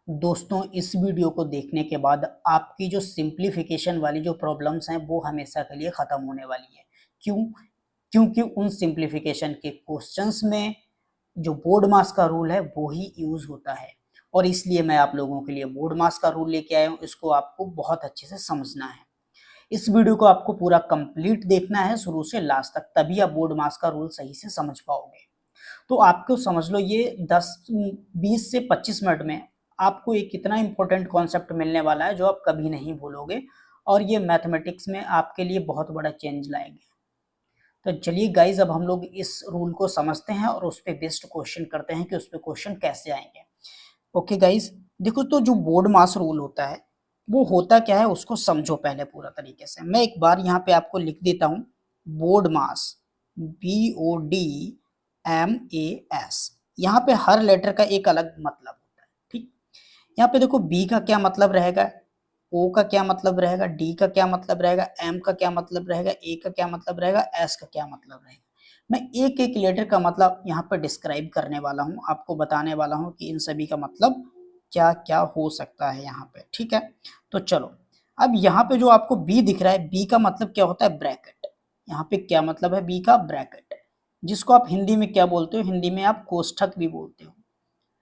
दोस्तों, इस वीडियो को देखने के बाद आपकी जो सिंप्लीफिकेशन वाली जो प्रॉब्लम्स हैं वो हमेशा के लिए ख़त्म होने वाली है। क्यों? क्योंकि उन सिंप्लीफिकेशन के क्वेश्चंस में जो बोर्ड मास का रूल है वो ही यूज़ होता है और इसलिए मैं आप लोगों के लिए बोर्ड मास का रूल लेके आया हूँ। इसको आपको बहुत अच्छे से समझना है। इस वीडियो को आपको पूरा कंप्लीट देखना है शुरू से लास्ट तक, तभी आप बोर्ड मास का रूल सही से समझ पाओगे। तो आपको समझ लो ये 20 से 25 मिनट में आपको एक कितना इंपॉर्टेंट कॉन्सेप्ट मिलने वाला है जो आप कभी नहीं भूलोगे और ये मैथमेटिक्स में आपके लिए बहुत बड़ा चेंज लाएंगे। तो चलिए गाइज, अब हम लोग इस रूल को समझते हैं और उस पर बेस्ड क्वेश्चन करते हैं कि उस पर क्वेश्चन कैसे आएंगे। ओके गाइज, देखो तो जो बोर्ड मास रूल होता है वो होता क्या है उसको समझो पहले पूरा तरीके से। मैं एक बार यहाँ पे आपको लिख देता हूँ। बोर्ड मास, BODMAS। यहाँ पे हर लेटर का एक अलग मतलब होता है। ठीक, यहाँ पे देखो B का क्या मतलब रहेगा, O का क्या मतलब रहेगा, D का क्या मतलब रहेगा, M का क्या मतलब रहेगा, A का क्या मतलब रहेगा, S का क्या मतलब रहेगा। मैं एक एक लेटर का मतलब यहाँ पर डिस्क्राइब करने वाला हूँ, आपको बताने वाला हूँ कि इन सभी का मतलब क्या क्या हो सकता है यहाँ पे। ठीक है, तो चलो अब यहाँ पे जो आपको B दिख रहा है, B का मतलब क्या होता है, ब्रैकेट। यहाँ पे क्या मतलब है B का, ब्रैकेट, जिसको आप हिंदी में क्या बोलते हो, हिंदी में आप कोष्ठक भी बोलते हो,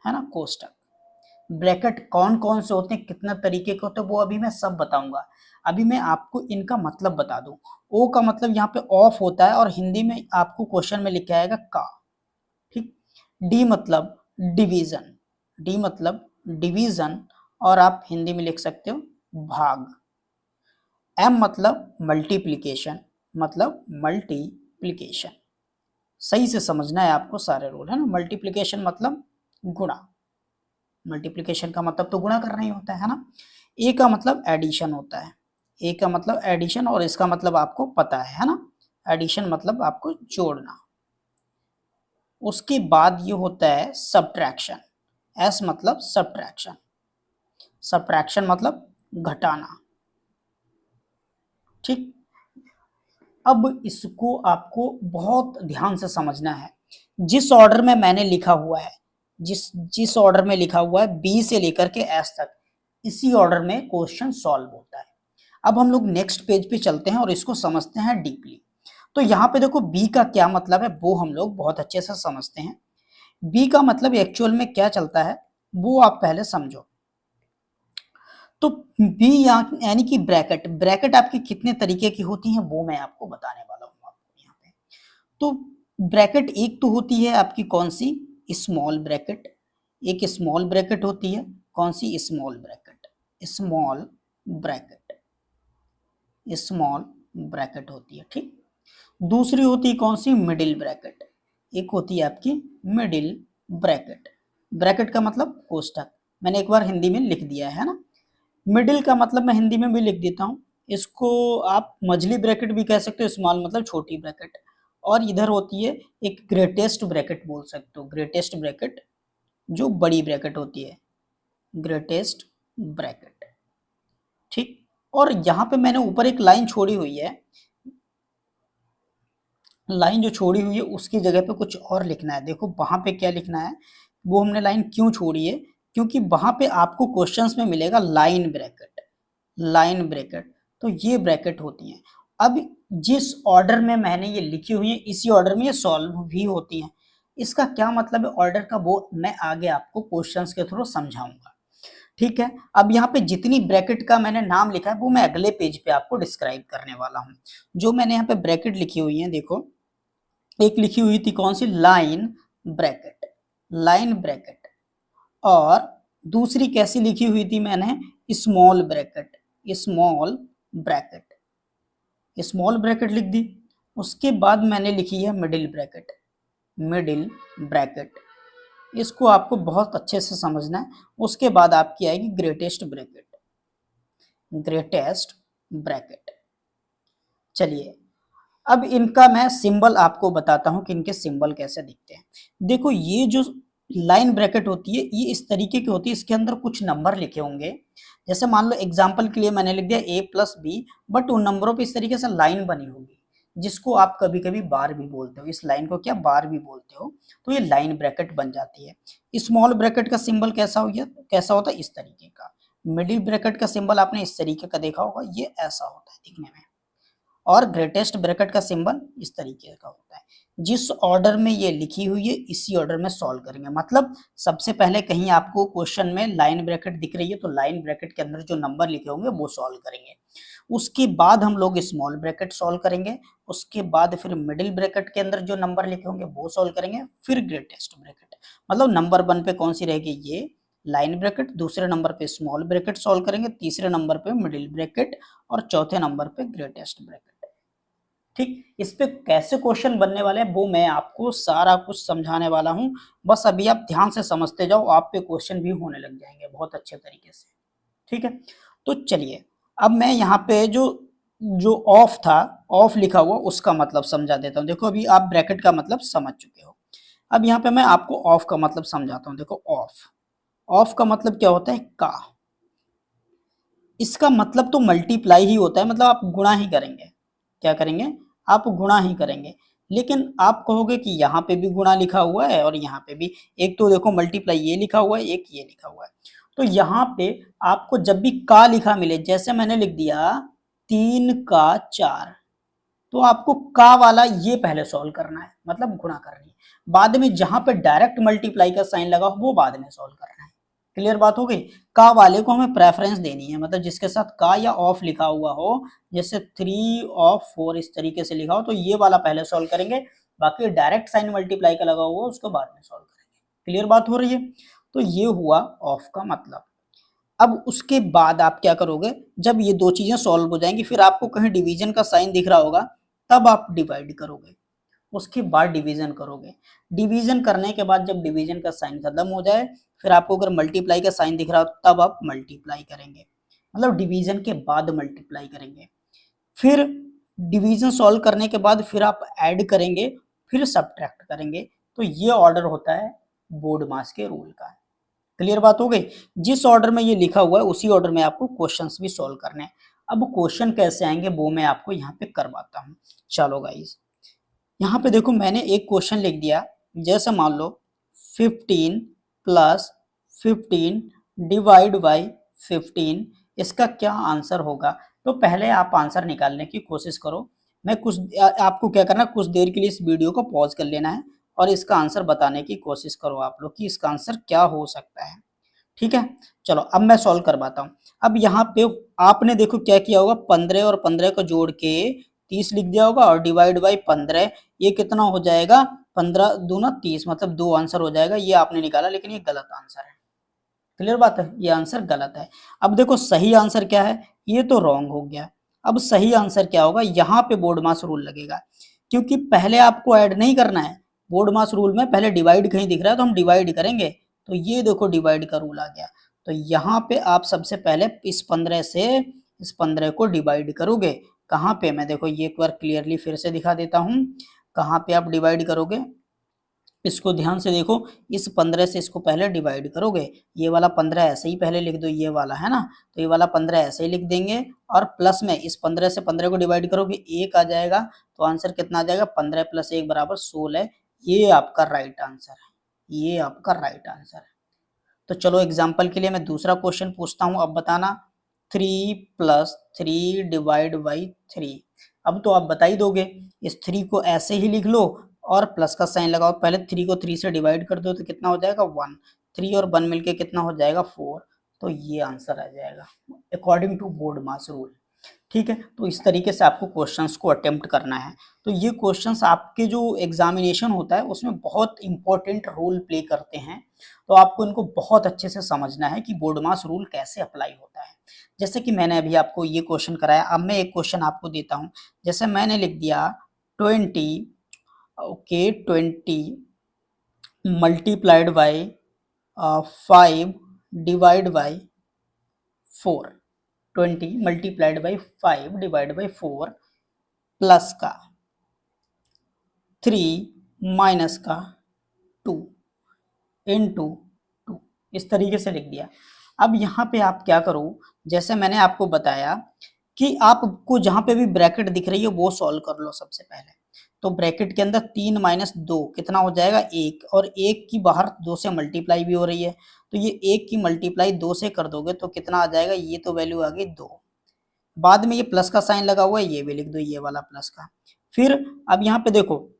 है ना, कोष्ठक। ब्रैकेट कौन कौन से होते हैं, कितना तरीके के होते हैं, वो अभी मैं सब बताऊंगा। अभी मैं आपको इनका मतलब बता दूं। ओ का मतलब यहाँ पे ऑफ होता है और हिंदी में आपको क्वेश्चन में लिखा आएगा का। ठीक, डी मतलब डिवीजन, डी मतलब डिवीजन और आप हिंदी में लिख सकते हो भाग। एम मतलब मल्टीप्लिकेशन, मतलब मल्टीप्लिकेशन। सही से समझना है आपको सारे रूल, है ना। मल्टीप्लिकेशन मतलब गुणा, मल्टीप्लिकेशन का मतलब तो गुणा करना ही होता है ना। ए का मतलब एडिशन होता है, ए का मतलब एडिशन और इसका मतलब आपको पता है ना, एडिशन मतलब आपको जोड़ना। उसके बाद ये होता है सब्ट्रैक्शन, एस मतलब सब्ट्रैक्शन, सब्ट्रैक्शन मतलब घटाना। ठीक, अब इसको आपको बहुत ध्यान से समझना है। जिस ऑर्डर में मैंने लिखा हुआ है, जिस जिस ऑर्डर में लिखा हुआ है बी से लेकर के एस तक, इसी ऑर्डर में क्वेश्चन सॉल्व होता है। अब हम लोग नेक्स्ट पेज पे चलते हैं और इसको समझते हैं डीपली। तो यहाँ पे देखो बी का क्या मतलब है वो हम लोग बहुत अच्छे से समझते हैं। बी का मतलब एक्चुअल में क्या चलता है वो आप पहले समझो। तो बी यानी कि ब्रैकेट, ब्रैकेट आपकी कितने तरीके की होती हैं वो मैं आपको बताने वाला हूँ आपको यहाँ पे। तो ब्रैकेट एक तो होती है आपकी कौन सी, स्मॉल ब्रैकेट। एक स्मॉल ब्रैकेट होती है, कौन सी, small bracket, small bracket, small bracket होती है। ठीक, दूसरी होती है कौन सी, मिडिल ब्रैकेट। एक होती है आपकी मिडिल ब्रैकेट, ब्रैकेट का मतलब कोष्ठक, मैंने एक बार हिंदी में लिख दिया है ना। मिडिल का मतलब मैं हिंदी में भी लिख देता हूँ, इसको आप मझली ब्रैकेट भी कह सकते हो, स्मॉल मतलब छोटी ब्रैकेट। और इधर होती है एक ग्रेटेस्ट ब्रैकेट बोल सकते हो, ग्रेटेस्ट ब्रैकेट जो बड़ी ब्रैकेट होती है, ग्रेटेस्ट ब्रैकेट। ठीक, और यहाँ पे मैंने ऊपर एक लाइन छोड़ी हुई है, लाइन जो छोड़ी हुई है उसकी जगह पे कुछ और लिखना है। देखो वहां पे क्या लिखना है, वो हमने लाइन क्यों छोड़ी है, क्योंकि वहां पे आपको क्वेश्चंस में मिलेगा लाइन ब्रैकेट, लाइन ब्रैकेट। तो ये ब्रैकेट होती हैं। अब जिस ऑर्डर में मैंने ये लिखी हुई है इसी ऑर्डर में ये सॉल्व भी होती हैं। इसका क्या मतलब है ऑर्डर का वो मैं आगे आपको क्वेश्चंस के थ्रू समझाऊंगा। ठीक है, अब यहाँ पे जितनी ब्रैकेट का मैंने नाम लिखा है वो मैं अगले पेज पे आपको डिस्क्राइब करने वाला हूँ। जो मैंने यहाँ पे ब्रैकेट लिखी हुई है देखो, एक लिखी हुई थी कौन सी, लाइन ब्रैकेट, लाइन ब्रैकेट। और दूसरी कैसी लिखी हुई थी मैंने, small bracket, small bracket, small bracket लिख दी। उसके बाद मैंने लिखी है मिडिल ब्रैकेट, मिडिल ब्रैकेट। इसको आपको बहुत अच्छे से समझना है। उसके बाद आपकी आएगी ग्रेटेस्ट ब्रैकेट, ग्रेटेस्ट ब्रैकेट। चलिए अब इनका मैं सिंबल आपको बताता हूं कि इनके सिंबल कैसे दिखते हैं। देखो ये जो लाइन ब्रैकेट होती है ये इस तरीके की होती है, इसके अंदर कुछ नंबर लिखे होंगे। जैसे मान लो एग्जांपल के लिए मैंने लिख दिया a प्लस बी, बट उन नंबरों पे इस तरीके से लाइन बनी होगी। जिसको आप कभी कभी बार भी बोलते हो, इस लाइन को क्या बार भी बोलते हो, तो ये लाइन ब्रैकेट बन जाती है। स्मॉल ब्रैकेट का सिंबल कैसा हो गया, कैसा होता है, इस तरीके का। मिडिल ब्रैकेट का सिंबल आपने इस तरीके का देखा होगा, ये ऐसा होता है दिखने में। और ग्रेटेस्ट ब्रैकेट का सिंबल इस तरीके का होता है। जिस ऑर्डर में ये लिखी हुई है इसी ऑर्डर में सॉल्व करेंगे। मतलब सबसे पहले कहीं आपको क्वेश्चन में लाइन ब्रैकेट दिख रही है तो लाइन ब्रैकेट के अंदर जो नंबर लिखे होंगे वो सॉल्व करेंगे। उसके बाद हम लोग स्मॉल ब्रैकेट सॉल्व करेंगे। उसके बाद फिर मिडिल ब्रैकेट के अंदर जो नंबर लिखे होंगे वो सॉल्व करेंगे, फिर ग्रेटेस्ट ब्रैकेट। मतलब नंबर 1 पे कौन सी रहेगी, ये लाइन ब्रैकेट, दूसरे नंबर पे स्मॉल ब्रैकेट सॉल्व करेंगे, तीसरे नंबर पे मिडिल ब्रैकेट और चौथे नंबर पे ग्रेटेस्ट ब्रैकेट। ठीक, इस पे कैसे क्वेश्चन बनने वाले हैं वो मैं आपको सारा कुछ समझाने वाला हूं। बस अभी आप ध्यान से समझते जाओ, आप पे क्वेश्चन भी होने लग जाएंगे बहुत अच्छे तरीके से। ठीक है, तो चलिए अब मैं यहाँ पे जो जो ऑफ था, ऑफ लिखा हुआ, उसका मतलब समझा देता हूँ। देखो अभी आप ब्रैकेट का मतलब समझ चुके हो, अब यहाँ पे मैं आपको ऑफ का मतलब समझाता हूँ। देखो ऑफ, ऑफ का मतलब क्या होता है, का। इसका मतलब तो मल्टीप्लाई ही होता है, मतलब आप गुणा ही करेंगे। क्या करेंगे, आप गुणा ही करेंगे। लेकिन आप कहोगे कि यहाँ पे भी गुणा लिखा हुआ है और यहाँ पे भी, एक तो देखो मल्टीप्लाई ये लिखा हुआ है, एक ये लिखा हुआ है। तो यहाँ पे आपको जब भी का लिखा मिले, जैसे मैंने लिख दिया 3 का 4, तो आपको का वाला ये पहले सॉल्व करना है, मतलब गुणा करनी है। बाद में जहां पे डायरेक्ट मल्टीप्लाई का साइन लगा हो वो बाद में सॉल्व करना है। क्लियर बात हो गई। का वाले को हमें प्रेफरेंस देनी है, मतलब जिसके साथ का या ऑफ लिखा हुआ हो, जैसे 3 ऑफ 4 इस तरीके से लिखा हो, तो ये वाला पहले सॉल्व करेंगे। बाकी डायरेक्ट साइन मल्टीप्लाई का लगा हुआ उसको बाद में सॉल्व करेंगे। क्लियर बात हो रही है। तो ये हुआ ऑफ का मतलब। अब उसके बाद आप क्या करोगे, जब ये दो चीजें सॉल्व हो जाएंगी, फिर आपको कहीं डिवीजन का साइन दिख रहा होगा, तब आप डिवाइड करोगे। उसके बाद डिवीजन करोगे। डिवीजन करने के बाद जब डिवीजन का साइन खत्म हो जाए, फिर आपको अगर मल्टीप्लाई का साइन दिख रहा हो तब आप मल्टीप्लाई करेंगे, मतलब डिवीजन के बाद मल्टीप्लाई करेंगे। फिर डिवीजन सॉल्व करने के बाद फिर आप ऐड करेंगे, फिर सब्ट्रैक्ट करेंगे। तो ये ऑर्डर होता है बोर्ड मास के रूल का। क्लियर बात हो गई। जिस ऑर्डर में ये लिखा हुआ है उसी ऑर्डर में आपको क्वेश्चंस भी सॉल्व करने हैं। अब क्वेश्चन कैसे आएंगे वो मैं आपको यहाँ पे करवाता हूँ। चलो गाइस, यहाँ पे देखो मैंने एक क्वेश्चन लिख दिया, जैसे मान लो 15 प्लस 15 डिवाइड बाई 15, इसका क्या आंसर होगा। तो पहले आप आंसर निकालने की कोशिश करो। मैं कुछ आपको क्या करना, कुछ देर के लिए इस वीडियो को पॉज कर लेना है और इसका आंसर बताने की कोशिश करो आप लोग कि इसका आंसर क्या हो सकता है। ठीक है, चलो अब मैं सॉल्व करवाता हूँ। अब यहाँ पे आपने देखो क्या किया होगा, 15 और 15 को जोड़ के 30 लिख दिया होगा और डिवाइड बाई 15, ये कितना हो जाएगा, 15 दूना 30, मतलब 2 आंसर हो जाएगा। ये आपने निकाला लेकिन ये गलत आंसर है। क्लियर बात है, ये आंसर गलत है। अब देखो सही आंसर क्या है, ये तो रॉन्ग हो गया। अब सही आंसर क्या होगा, यहाँ पे बोर्ड मास रूल लगेगा, क्योंकि पहले आपको ऐड नहीं करना है। बोर्ड मास रूल में पहले डिवाइड कहीं दिख रहा है तो हम डिवाइड करेंगे, तो ये देखो डिवाइड का रूल आ गया। तो यहाँ पे आप सबसे पहले इस 15 से इस 15 को डिवाइड करोगे। कहाँ पे, मैं देखो ये एक बार क्लियरली फिर से दिखा देता हूँ, कहाँ पे आप डिवाइड करोगे। इसको ध्यान से देखो, इस 15 से इसको पहले डिवाइड करोगे। ये वाला 15 ऐसे ही पहले लिख दो, ये वाला है ना, तो ये वाला 15 ऐसे ही लिख देंगे और प्लस में इस 15 से 15 को डिवाइड करोगे, 1 आ जाएगा। तो आंसर कितना आ जाएगा, 15 प्लस 1 बराबर 16। ये आपका राइट आंसर है, ये आपका राइट आंसर है। तो चलो एग्जाम्पल के लिए मैं दूसरा क्वेश्चन पूछता हूँ, अब बताना। 3 प्लस 3 डिवाइड बाई 3, अब तो आप बता ही दोगे। इस 3 को ऐसे ही लिख लो और प्लस का साइन लगाओ। पहले 3 को 3 से डिवाइड कर दो तो कितना हो जाएगा 1, 3 और 1 मिलके कितना हो जाएगा 4। तो ये आंसर आ जाएगा according to board mass rule. ठीक है, तो इस तरीके से आपको क्वेश्चंस को अटेम्प्ट करना है। तो ये क्वेश्चंस आपके जो एग्जामिनेशन होता है उसमें बहुत इंपॉर्टेंट रोल प्ले करते हैं। तो आपको इनको बहुत अच्छे से समझना है कि बोर्ड मास रूल कैसे अप्लाई होता है। जैसे कि मैंने अभी आपको ये क्वेश्चन कराया, अब मैं एक क्वेश्चन आपको देता हूँ। जैसे मैंने लिख दिया 20, okay 20 multiplied by 5 divide by 4, 20 multiplied by 5 divide by 4 plus का 3 माइनस का 2 इनटू 2, इस तरीके से लिख दिया। अब यहाँ पे आप क्या करो, जैसे मैंने आपको बताया कि आपको जहां पे भी ब्रैकेट दिख रही है वो सॉल्व कर लो सबसे पहले। तो ब्रैकेट के अंदर 3 माइनस 2 कितना हो जाएगा 1, और 1 की बाहर 2 से मल्टीप्लाई भी हो रही है, तो ये 1 की मल्टीप्लाई 2 से कर दोगे तो कितना आ जाएगा, ये तो वैल्यू आ गई 2। बाद में ये प्लस का साइन लगा हुआ है, ये भी लिख दो, ये वाला प्लस का। फिर अब यहाँ पे देखो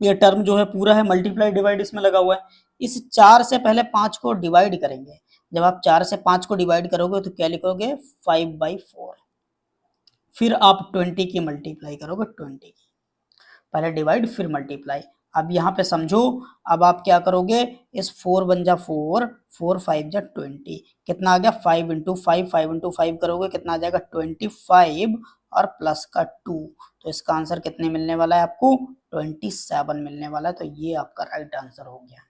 ये टर्म जो है पूरा है, मल्टीप्लाई डिवाइड इसमें लगा हुआ है। इस 4 से पहले 5 को डिवाइड करेंगे। जब आप 4 से 5 को डिवाइड करोगे तो क्या लिखोगे 5/4। फिर आप 20 की मल्टीप्लाई करोगे, 20 की, पहले डिवाइड फिर मल्टीप्लाई। अब यहाँ पे समझो, अब आप क्या करोगे, इस 4 बन जा 4, 4 5 जा 20, कितना आ गया 5 इंटू 5, 5 इंटू 5 करोगे कितना आ जाएगा 25 और प्लस का 2, तो इसका आंसर कितने मिलने वाला है आपको 27 मिलने वाला है। तो ये आपका राइट आंसर हो गया।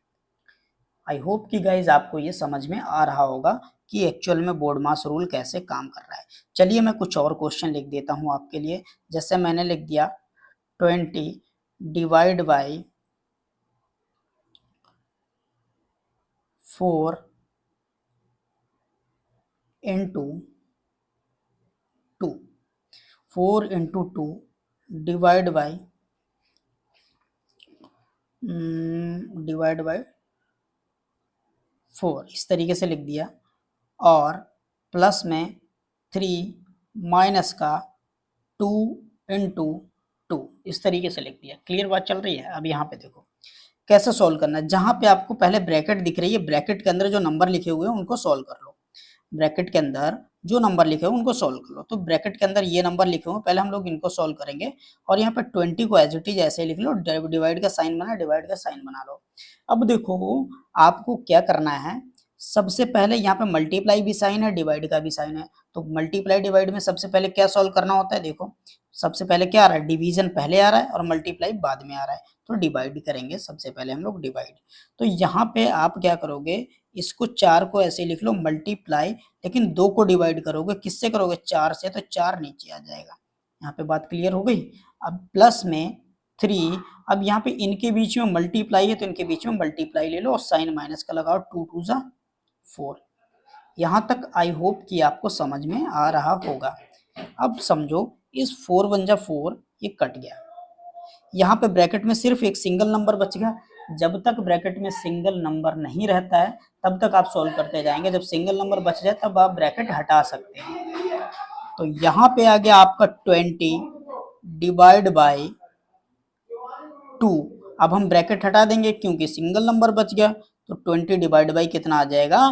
आई होप कि गाइज आपको ये समझ में आ रहा होगा कि एक्चुअल में बोर्ड मास रूल कैसे काम कर रहा है। चलिए मैं कुछ और क्वेश्चन लिख देता हूँ आपके लिए। जैसे मैंने लिख दिया 20 divide by 4 into 2, 4 into 2 divide by 4, इस तरीके से लिख दिया। और प्लस में 3 माइनस का 2 इंटू 2, इस तरीके से लिख दिया। क्लियर बात चल रही है। अब यहाँ पे देखो कैसे सॉल्व करना है। जहां पे आपको पहले ब्रैकेट दिख रही है, ब्रैकेट के अंदर जो नंबर लिखे हुए हैं उनको सॉल्व कर लो। ब्रैकेट के अंदर जो नंबर लिखे हुए उनको सॉल्व कर लो। तो ब्रैकेट के अंदर ये नंबर लिखे हुए पहले हम लोग इनको सॉल्व करेंगे, और यहाँ पे 20 को एज इट इज ऐसे लिख लो, डिवाइड का साइन बना, डिवाइड का साइन बना लो। अब देखो आपको क्या करना है, सबसे पहले यहाँ पे मल्टीप्लाई भी साइन है, डिवाइड का भी साइन है। तो मल्टीप्लाई डिवाइड में सबसे पहले क्या सॉल्व करना होता है, देखो सबसे पहले क्या आ रहा है, डिवीजन पहले आ रहा है और मल्टीप्लाई बाद में आ रहा है, तो डिवाइड करेंगे सबसे पहले हम लोग डिवाइड। तो यहाँ पे आप क्या करोगे, इसको 4 को ऐसे लिख लो मल्टीप्लाई, लेकिन 2 को डिवाइड करोगे, किससे करोगे 4 से, तो 4 नीचे आ जाएगा। यहाँ पे बात क्लियर हो गई। अब प्लस में 3, अब यहाँ पे इनके बीच में मल्टीप्लाई है तो इनके बीच में मल्टीप्लाई ले लो और साइन माइनस का लगाओ, 2 2 जा 4। यहां तक आई होप कि आपको समझ में आ रहा होगा। अब समझो इस 4 1 जा 4 ये कट गया, यहाँ पे ब्रैकेट में सिर्फ एक सिंगल नंबर बच गया। जब तक ब्रैकेट में सिंगल नंबर नहीं रहता है तब तक आप सॉल्व करते जाएंगे, जब सिंगल नंबर बच जाए तब आप ब्रैकेट हटा सकते हैं। तो यहाँ पे आ गया आपका 20 डिवाइड बाई 2। अब हम ब्रैकेट हटा देंगे क्योंकि सिंगल नंबर बच गया, तो 20 डिवाइड बाई कितना आ जाएगा,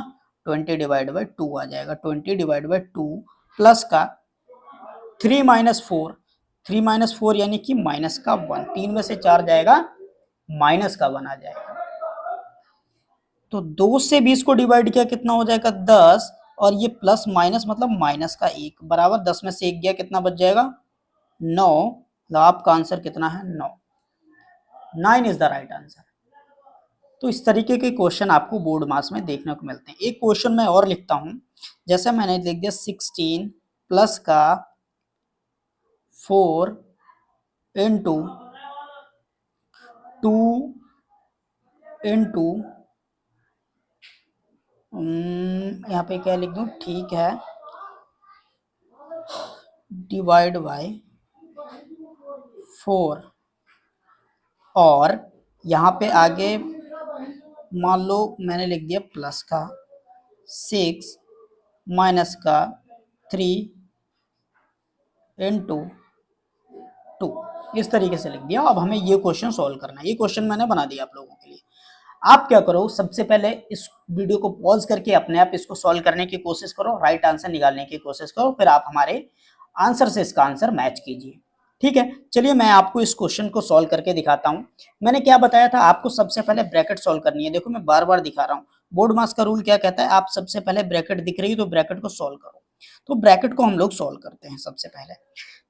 20 डिवाइड बाई 2 आ जाएगा। 20 डिवाइड बाई 2 प्लस का 3 माइनस 4, 3 माइनस 4 यानी कि माइनस का 1, 3 में से 4 जाएगा माइनस का 1 आ जाएगा। तो 2 से 20 को डिवाइड किया कितना हो जाएगा 10, और ये प्लस माइनस मतलब माइनस का 1 बराबर 10 में से 1 गया कितना बच जाएगा 9। तो आपका आंसर कितना है 9, 9 इज द राइट आंसर। तो इस तरीके के क्वेश्चन आपको बोर्ड मास में देखने को मिलते हैं। एक क्वेश्चन मैं और लिखता हूं, जैसे मैंने लिख दिया 16 प्लस का 4 इंटू 2 इंटू यहाँ पे क्या लिख दूं, ठीक है, डिवाइड बाय 4, और यहाँ पे आगे मान लो मैंने लिख दिया प्लस का 6 माइनस का 3 इंटू 2, इस तरीके से लिख दिया। अब हमें ये क्वेश्चन सॉल्व करना है। ये क्वेश्चन मैंने बना दिया आप लोगों के लिए। आप क्या करो, सबसे पहले इस वीडियो को पॉज करके अपने आप इसको सॉल्व करने की कोशिश करो, राइट आंसर निकालने की कोशिश करो, फिर आप हमारे आंसर से इसका आंसर मैच कीजिए। ठीक है, चलिए मैं आपको इस क्वेश्चन को सॉल्व करके दिखाता हूं। मैंने क्या बताया था, आपको सबसे पहले ब्रैकेट सॉल्व करनी है। देखो मैं बार बार दिखा रहा हूं, बोर्ड मास का रूल क्या कहता है, आप सबसे पहले ब्रैकेट दिख रही है तो ब्रैकेट को सॉल्व करो। तो ब्रैकेट को हम लोग सॉल्व करते हैं सबसे पहले।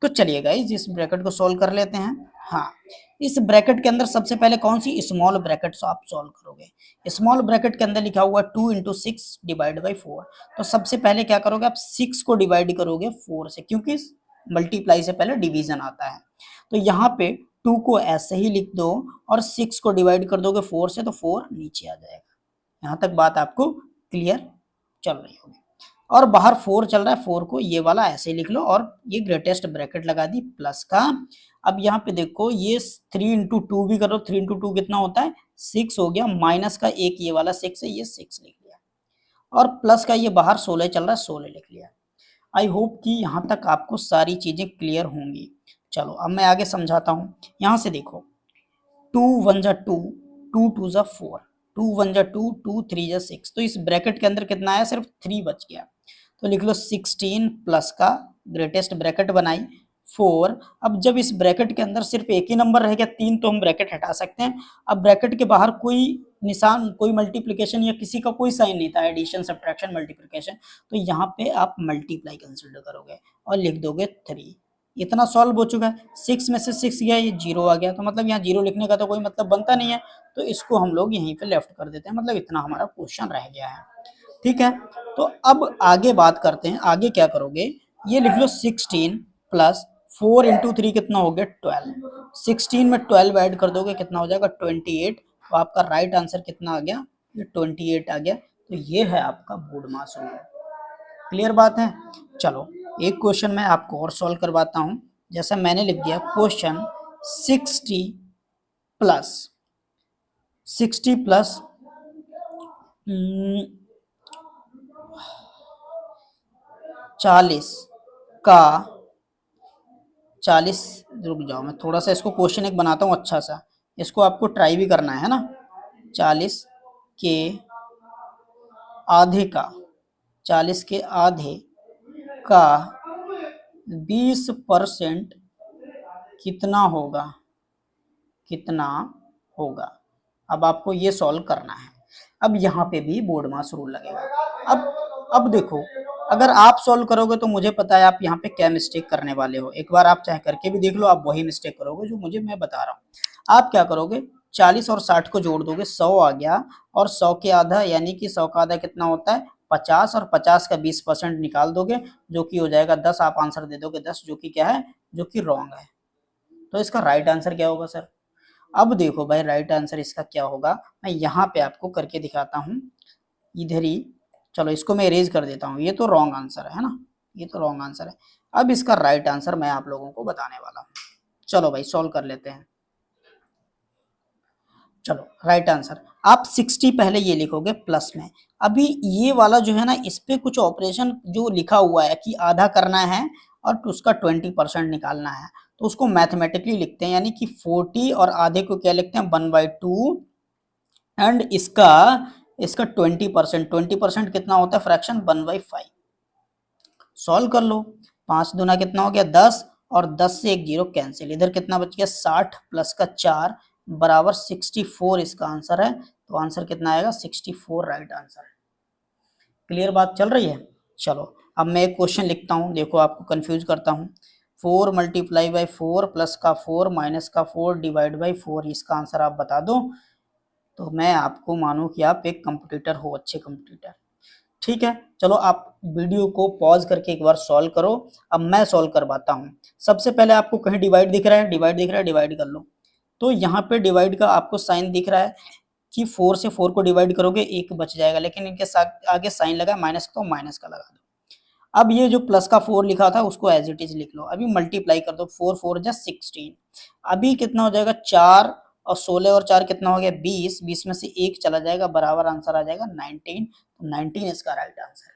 तो चलिए गाइस इस ब्रैकेट को सॉल्व कर लेते हैं। हाँ, इस ब्रैकेट के अंदर सबसे पहले कौन सी स्मॉल ब्रैकेट आप सॉल्व करोगे। स्मॉल ब्रैकेट के अंदर लिखा हुआ 2 इंटू 6 डिवाइड बाई 4। तो सबसे पहले क्या करोगे, आप 6 को डिवाइड करोगे 4 से, क्योंकि मल्टीप्लाई से पहले डिवीजन आता है। तो यहाँ पे 2 को ऐसे ही लिख दो और 6 को डिवाइड कर दोगे 4 से, तो 4 नीचे आ जाएगा। यहाँ तक बात आपको क्लियर चल रही होगी। और बाहर 4 चल रहा है, 4 को ये वाला ऐसे लिख लो और ये ग्रेटेस्ट ब्रैकेट लगा दी प्लस का। अब यहाँ पे देखो ये 3 इंटू टू भी करो, 3 इंटू टू कितना होता है 6 हो गया, माइनस का एक ये वाला 6 है, ये 6 लिख लिया और प्लस का ये बाहर 16 चल रहा है, 16 लिख लिया। आई होप कि यहाँ तक आपको सारी चीजें क्लियर होंगी। चलो अब मैं आगे समझाता हूँ। यहाँ से देखो 2 1 जा 2, 2 2 जा 4, 2 1 जा 2, 2 3 जा 6, तो इस ब्रैकेट के अंदर कितना आया, सिर्फ 3 बच गया। तो लिख लो 16 प्लस का ग्रेटेस्ट ब्रैकेट बनाई 4। अब जब इस ब्रैकेट के अंदर सिर्फ एक ही नंबर रह गया 3, तो हम ब्रैकेट हटा सकते हैं। अब ब्रैकेट के बाहर कोई निशान, कोई मल्टीप्लिकेशन या किसी का कोई साइन नहीं था, एडिशन सब्ट्रैक्शन मल्टीप्लिकेशन, तो यहाँ पे आप मल्टीप्लाई कंसिडर करोगे और लिख दोगे 3। इतना सॉल्व हो चुका है। 6 में से 6 गया, ये 0 आ गया, तो मतलब यहाँ 0 लिखने का तो कोई मतलब बनता नहीं है, तो इसको हम लोग यहीं पे लेफ्ट कर देते हैं, मतलब इतना हमारा क्वेश्चन रह गया है। ठीक है, तो अब आगे बात करते हैं, आगे क्या करोगे, ये लिख लो 16 प्लस 4 इंटू 3 कितना हो गया 12, 16 में 12 ऐड कर दोगे कितना हो जाएगा 28। तो आपका राइट आंसर कितना आ गया, ये 28 आ गया। तो ये है आपका बोडमास रूल। क्लियर बात है। चलो एक क्वेश्चन मैं आपको और सॉल्व करवाता हूं। जैसा मैंने लिख दिया क्वेश्चन 60 प्लस 40 का 40, रुक जाओ मैं थोड़ा सा इसको क्वेश्चन एक बनाता हूँ अच्छा सा, इसको आपको ट्राई भी करना है ना। 40 के आधे का, 40 के आधे का 20% कितना होगा, कितना होगा। अब आपको ये सॉल्व करना है। अब यहाँ पे भी बोडमास रूल लगेगा। अब देखो, अगर आप सॉल्व करोगे तो मुझे पता है आप यहाँ पे क्या मिस्टेक करने वाले हो, एक बार आप चाहे करके भी देख लो, आप वही मिस्टेक करोगे जो मैं बता रहा हूँ। आप क्या करोगे, 40 और 60 को जोड़ दोगे, 100 आ गया, और 100 के आधा यानी कि 100 का आधा कितना होता है 50, और 50 का 20% निकाल दोगे जो कि हो जाएगा 10। आप आंसर दे दोगे 10, जो कि क्या है, जो कि रॉन्ग है। तो इसका राइट आंसर क्या होगा सर। अब देखो भाई राइट आंसर इसका क्या होगा, मैं यहाँ पे आपको करके दिखाता हूँ इधर ही। चलो इसको मैं इरेज कर देता हूँ, ये तो रॉन्ग आंसर है ना, ये तो रॉन्ग आंसर है। अब इसका राइट आंसर मैं आप लोगों को बताने वाला हूँ। चलो भाई सॉल्व कर लेते हैं। चलो राइट आंसर, आप 60 पहले ये लिखोगे प्लस में, अभी ये वाला जो है ना, इस पे कुछ ऑपरेशन जो लिखा हुआ है कि आधा करना है और उसका 20% निकालना है, तो उसको मैथमेटिकली लिखते हैं, यानी कि 40 और आधे को क्या लिखते हैं 1/2, एंड इसका 20%, 20% कितना होता है फ्रैक्शन 1/5। सॉल्व कर लो, 5 दूना कितना हो गया 10, और 10 से एक जीरो कैंसिल, इधर कितना बच गया 60 प्लस का 4 बराबर 64 इसका आंसर है। तो आंसर कितना आएगा 64 राइट आंसर है। क्लियर बात चल रही है। चलो अब मैं एक क्वेश्चन लिखता हूँ, देखो आपको कंफ्यूज करता हूँ। 4 मल्टीप्लाई बाई 4 प्लस का 4 माइनस का 4 डिवाइड बाई 4, इसका आंसर आप बता दो तो मैं आपको मानूं कि आप एक कंप्यूटर हो, अच्छे कंप्यूटर। ठीक है, चलो आप वीडियो को पॉज करके एक बार सॉल्व करो। अब मैं सॉल्व करवाता हूँ। सबसे पहले आपको कहीं डिवाइड दिख रहा है, डिवाइड दिख रहा है, डिवाइड कर लो। तो यहाँ पे डिवाइड का आपको साइन दिख रहा है कि 4 से 4 को डिवाइड करोगे 1 बच जाएगा, लेकिन इनके साथ आगे साइन लगा माइनस का, तो माइनस का लगा दो। अब ये जो प्लस का 4 लिखा था उसको एज इट इज लिख लो। अभी मल्टीप्लाई कर दो, 4 4 जा 16, अभी कितना हो जाएगा 4 और 16 और 4 कितना हो गया 20, 20 में से 1 चला जाएगा, बराबर आंसर आ जाएगा 19। तो 19 इसका राइट आंसर है।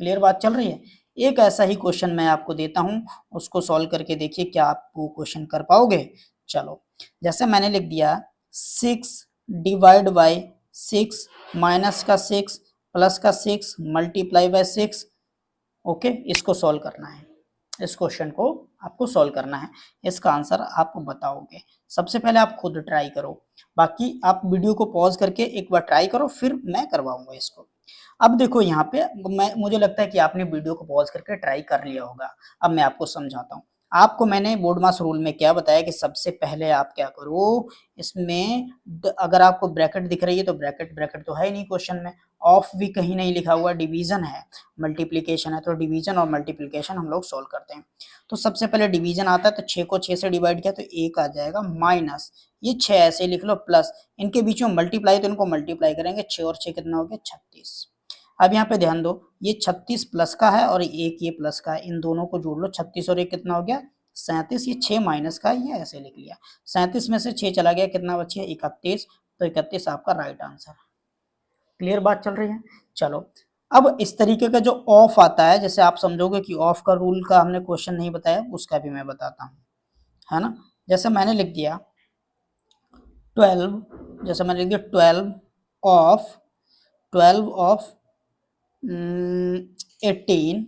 क्लियर बात चल रही है। एक ऐसा ही क्वेश्चन मैं आपको देता हूं, उसको सॉल्व करके देखिए क्या आप वो क्वेश्चन कर पाओगे। चलो जैसे मैंने लिख दिया 6 डिवाइड बाई 6 माइनस का 6 प्लस का 6 मल्टीप्लाई बाय 6। ओके, इसको सॉल्व करना है, इस क्वेश्चन को आपको सॉल्व करना है, इसका आंसर आप बताओगे। सबसे पहले आप खुद ट्राई करो, बाकी आप वीडियो को पॉज करके एक बार ट्राई करो, फिर मैं करवाऊंगा इसको। अब देखो यहाँ पे मुझे लगता है कि आपने वीडियो को पॉज करके ट्राई कर लिया होगा। अब मैं आपको समझाता हूँ। आपको मैंने बोडमास रूल में क्या बताया कि सबसे पहले आप क्या करो, इसमें अगर आपको ब्रैकेट दिख रही है तो ब्रैकेट, ब्रैकेट तो है ही नहीं क्वेश्चन में, ऑफ भी कहीं नहीं लिखा हुआ, डिवीजन है, मल्टीप्लिकेशन है, तो डिवीजन और मल्टीप्लिकेशन हम लोग सॉल्व करते हैं। तो सबसे पहले डिवीजन आता है, तो 6 को 6 से डिवाइड किया तो 1 आ जाएगा, माइनस ये 6 ऐसे लिख लो, प्लस इनके बीच में मल्टीप्लाई, तो इनको मल्टीप्लाई करेंगे, 6 और 6 कितना हो गया 36। अब यहाँ पे ध्यान दो, ये 36 प्लस का है और एक ये प्लस का है, इन दोनों को जोड़ लो, 36 और एक कितना हो गया 37, ये 6 माइनस का, ये ऐसे लिख लिया। 37 में से 6 चला गया, कितना बचिए 31, तो 31 आपका राइट आंसर। क्लियर बात चल रही है। चलो अब इस तरीके का जो ऑफ आता है, जैसे आप समझोगे कि ऑफ का रूल का हमने क्वेश्चन नहीं बताया, उसका भी मैं बताता हूँ, है ना। जैसे मैंने लिख दिया 12, जैसे मैंने लिख दिया 12 of 18,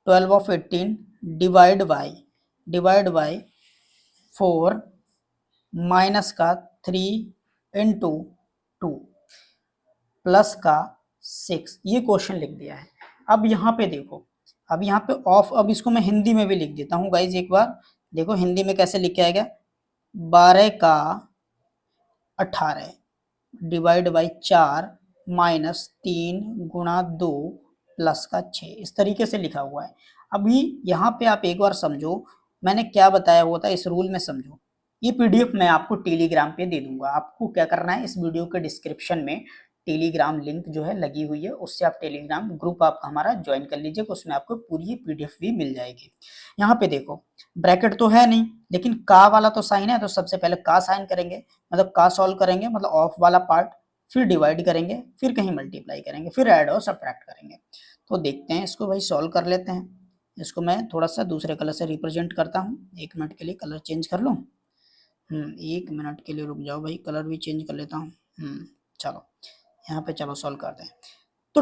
12 of 18 divide by 4 minus का 3 इंटू 2 प्लस का 6, ये क्वेश्चन लिख दिया है। अब यहाँ पे देखो, अब यहाँ पे ऑफ, अब इसको मैं हिंदी में भी लिख देता हूँ गाइज, एक बार देखो हिंदी में कैसे लिखा है, 12 का 18 डिवाइड बाई 4 माइनस 3 गुणा 2 प्लस का 6, इस तरीके से लिखा हुआ है। अभी यहाँ पे आप एक बार समझो मैंने क्या बताया हुआ था, इस रूल में समझो। ये पीडीएफ मैं आपको टेलीग्राम पे दे दूंगा। आपको क्या करना है, इस वीडियो के डिस्क्रिप्शन में टेलीग्राम लिंक जो है लगी हुई है, उससे आप टेलीग्राम ग्रुप आप हमारा ज्वाइन कर लीजिएगा, उसमें आपको पूरी पीडीएफ भी मिल जाएगी। यहाँ पे देखो ब्रैकेट तो है नहीं, लेकिन का वाला तो साइन है, तो सबसे पहले का साइन करेंगे, मतलब का सॉल्व करेंगे, मतलब ऑफ वाला पार्ट, फिर डिवाइड करेंगे, फिर कहीं मल्टीप्लाई करेंगे, फिर ऐड और सब्ट्रैक्ट करेंगे। तो देखते हैं इसको भाई, सॉल्व कर लेते हैं। इसको मैं थोड़ा सा दूसरे कलर से रिप्रेजेंट करता हूँ, 1 मिनट के लिए कलर चेंज कर लूँ। 1 मिनट के लिए रुक जाओ भाई, कलर भी चेंज कर लेता हूँ। चलो यहाँ पे चलो सॉल्व करते हैं। तो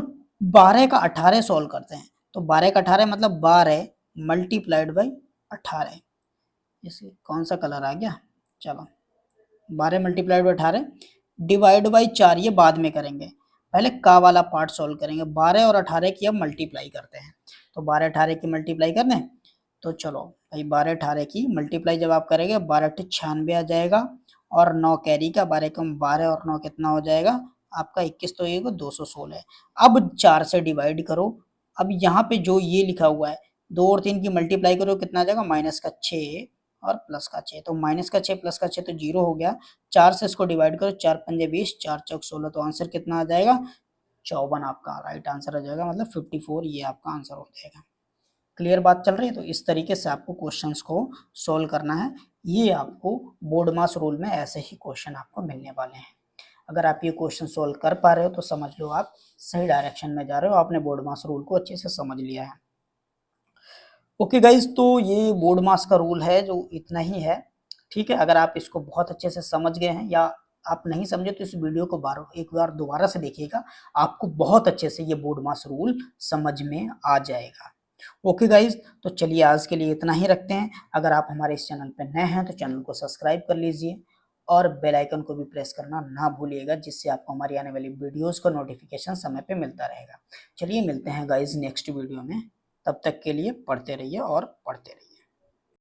12 का 18 सॉल्व करते हैं, तो 12 का 18 मतलब 12 मल्टीप्लाइड बाई 18, इसे कौन सा कलर आ गया, चलो 12 मल्टीप्लाइड बाई 18 डिवाइड बाई 4, ये बाद में करेंगे, पहले का वाला पार्ट सॉल्व करेंगे। 12 और 18 की अब मल्टीप्लाई करते हैं, तो 12 18 की मल्टीप्लाई कर दें, तो चलो भाई 12 18 की मल्टीप्लाई जब आप करेंगे 12 96 आ जाएगा, और 9 कैरी का, 12 कम 12 और 9 कितना हो जाएगा आपका 21, तो ये 216। अब 4 से डिवाइड करो, अब यहाँ पे जो ये लिखा हुआ है 2 और 3 की मल्टीप्लाई करो, कितना आ जाएगा माइनस का 6 और प्लस का 6, तो माइनस का 6 प्लस का 6 तो 0 हो गया। 4 से इसको डिवाइड करो, 4 पंजे 20, 4 चौक 16, तो आंसर कितना आ जाएगा 54 आपका राइट आंसर आ जाएगा, मतलब 54 ये आपका आंसर हो जाएगा। क्लियर बात चल रही है। तो इस तरीके से आपको क्वेश्चंस को सोल्व करना है। ये आपको बोर्ड मास रूल में ऐसे ही क्वेश्चन आपको मिलने वाले हैं। अगर आप ये क्वेश्चन सोल्व कर पा रहे हो तो समझ लो आप सही डायरेक्शन में जा रहे हो, आपने बोर्ड मास रूल को अच्छे से समझ लिया है। ओके गाइज, तो ये बोर्ड मास का रूल है जो इतना ही है, ठीक है। अगर आप इसको बहुत अच्छे से समझ गए हैं या आप नहीं समझे तो इस वीडियो को एक बार दोबारा से देखिएगा, आपको बहुत अच्छे से ये बोर्ड मास रूल समझ में आ जाएगा। ओके गाइज, तो चलिए आज के लिए इतना ही रखते हैं। अगर आप हमारे इस चैनल पर नए हैं तो चैनल को सब्सक्राइब कर लीजिए और बेल आइकन को भी प्रेस करना ना भूलिएगा, जिससे आपको हमारी आने वाली वीडियोस का नोटिफिकेशन समय पे मिलता रहेगा। चलिए मिलते हैं गाइज नेक्स्ट वीडियो में, तब तक के लिए पढ़ते रहिए और पढ़ते रहिए।